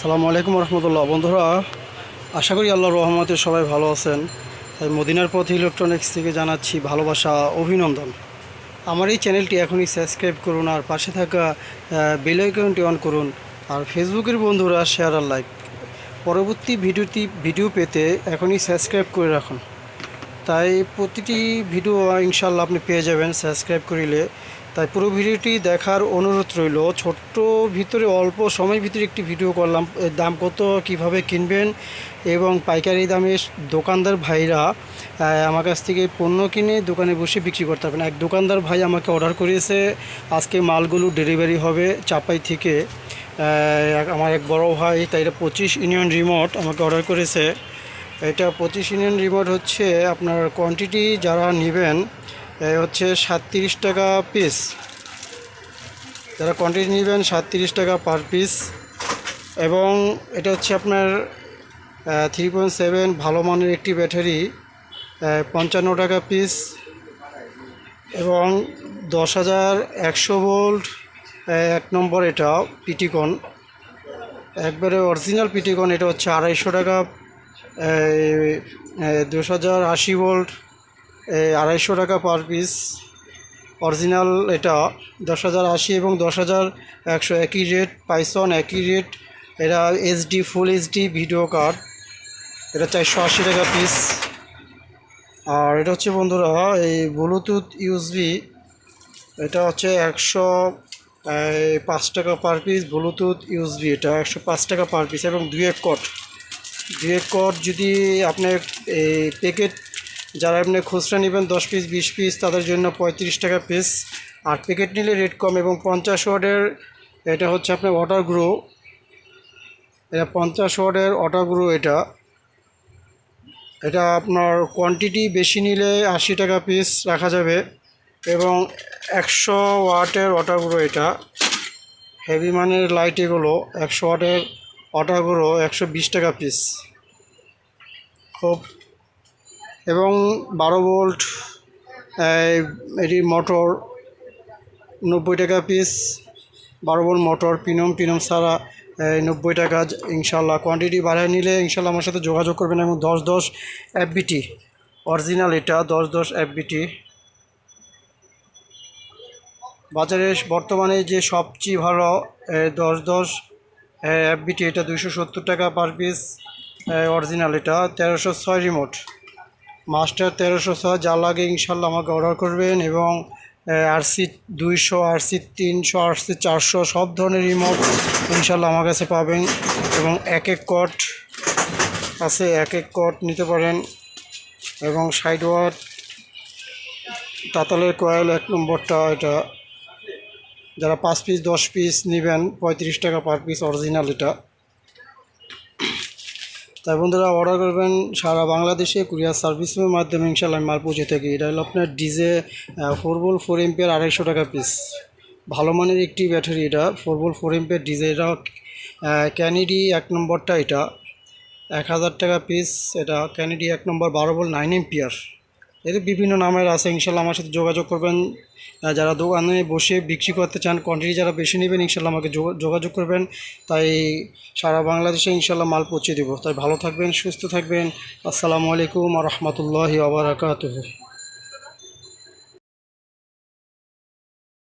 আসসালামু আলাইকুম রহমতুল্লাহ। বন্ধুরা, আশা করি আল্লাহর রহমতে সবাই ভালো আছেন। তাই মদিনার পথ ইলেকট্রনিক্স থেকে জানাচ্ছি ভালোবাসা, অভিনন্দন। আমার এই চ্যানেলটি এখনই সাবস্ক্রাইব করুন আর পাশে থাকা বেল আইকনটি অন করুন। আর ফেসবুকের বন্ধুরা শেয়ার আর লাইক। পরবর্তী ভিডিও পেতে এখনই সাবস্ক্রাইব করে রাখুন। তাই প্রতিটি ভিডিও ইনশাল্লাহ আপনি পেয়ে যাবেন সাবস্ক্রাইব করিলে। তাই পুরো ভিডিওটি দেখার অনুরোধ রইল। ছোট্ট ভিতরে অল্প সময়ের ভিতরে একটি ভিডিও করলাম। এর দাম কত, কিভাবে কিনবেন এবং পাইকারি দামে দোকানদার ভাইরা আমার কাছ থেকে পণ্য কিনে দোকানে বসে বিক্রি করতে পারবেন। এক দোকানদার ভাই আমাকে অর্ডার করিয়েছে, আজকে মালগুলো ডেলিভারি হবে চাপাই থেকে। আমার এক বড় ভাই, তাই এটা 25 ইউনিয়ন রিমোট আমাকে অর্ডার করেছে। এটা 25 ইউনিয়ন রিমোট হচ্ছে আপনার কোয়ান্টিটি যারা নেবেন হচ্ছে 37 টাকা পিস। যারা কোয়ান্টিটি নেবেন 37 টাকা পার পিস। এবং এটা হচ্ছে আপনার 3.7 ভালো মানের একটি ব্যাটারি, 55 টাকা পিস। এবং 10,100 ভোল্ট এক নম্বর, এটা পিটিকন একবারে অরিজিনাল পিটিকন, এটা হচ্ছে 250 টাকা। 2080 ভোল্ট 250 টাকা পার পিস অরিজিনাল। এটা 10,080 এবং 10,100 একই রেট, পাইসন একই রেট। এটা HD full HD video card, এটা 480 টাকা পিস। আর এটা হচ্ছে বন্ধুরা এই ব্লুটুথ ইউএসবি, এটা হচ্ছে 105 টাকা পার পিস। ব্লুটুথ ইউএসবি এটা 105 টাকা পার পিস। এবং দুয়েক কট যদি আপনি এই প্যাকেট, যারা আপনি খুচরা নেবেন 10 পিস 20 পিস, তাদের জন্য 35 টাকা পিস। আর প্যাকেট নিলে রেট কম। এবং 50 ওয়াটের এটা হচ্ছে আপনার ওয়াটার গ্রো, এটা 50 ওয়াটের ওয়াটার গ্রো। এটা আপনার কোয়ান্টিটি বেশি নিলে 80 টাকা পিস রাখা যাবে। এবং 100 ওয়াটের ওয়াটার গ্রো, এটা হেভি মানের লাইট, এগুলো 100 ওয়াটের ওয়াটার গ্রো 120 টাকা পিস খুব। এবং 12 ভোল্ট এটি মোটর 90 টাকা পিস। 12 ভোল্ট মোটর পিনম ছাড়া 90 টাকা ইনশাল্লাহ। কোয়ান্টিটি বাড়ায় নিলে ইনশাল্লাহ আমার সাথে যোগাযোগ করবেন। এবং 1010 এফবিটি অরিজিনাল, এটা 1010 এফবিটি বাজারে বর্তমানে যে সবচেয়ে ভালো 1010 এফবিটি, এটা 270 টাকা পার পিস অরিজিনাল। এটা 1306 রিমোট মাস্টার 1306। যা লাগে ইনশাল্লাহ আমাকে অর্ডার করবেন। এবং আরসি 200, আরসি 300, আরসি 400 সব ধরনের রিমোট ইনশাল্লাহ আমার কাছে পাবেন। এবং এক কট আছে, এক কট নিতে পারেন। এবং 60 ওয়াট তাতালের কয়েল এক নম্বরটা, এটা যারা 5 পিস 10 পিস নেবেন 35 টাকা পার পিস অরিজিনাল এটা। তাই বন্ধুরা অর্ডার করবেন সারা বাংলাদেশে কুরিয়ার সার্ভিসের মাধ্যমে ইনশাল্লাহ মাল পৌঁছে থাকি। এটা হলো আপনার ডিজে 4 ভোল্ট 4 এম্পিয়ার 250 টাকা পিস, ভালো মানের একটি ব্যাটারি। এটা 4 ভোল্ট 4 এম্পিয়ার ডিজে, এটা ক্যানেডি এক নম্বরটা, এটা 1000 টাকা পিস। এটা ক্যানেডি এক নম্বর 12 ভোল্ট 9 এম্পিয়ার। এর বিভিন্ন নামের আছে। ইনশাল্লাহ আমার সাথে যোগাযোগ করবেন। যারা দোকানে বসে বিক্রি করতে চান, কোয়ান্টিটি যারা বেশি নেবেন ইনশাল্লাহ আমাকে যোগাযোগ করবেন। তাই সারা বাংলাদেশে ইনশাল্লাহ মাল পৌঁছে দেব। তাই ভালো থাকবেন, সুস্থ থাকবেন। আসসালামু আলাইকুম ওয়া রাহমাতুল্লাহি ওয়া বারাকাতুহু।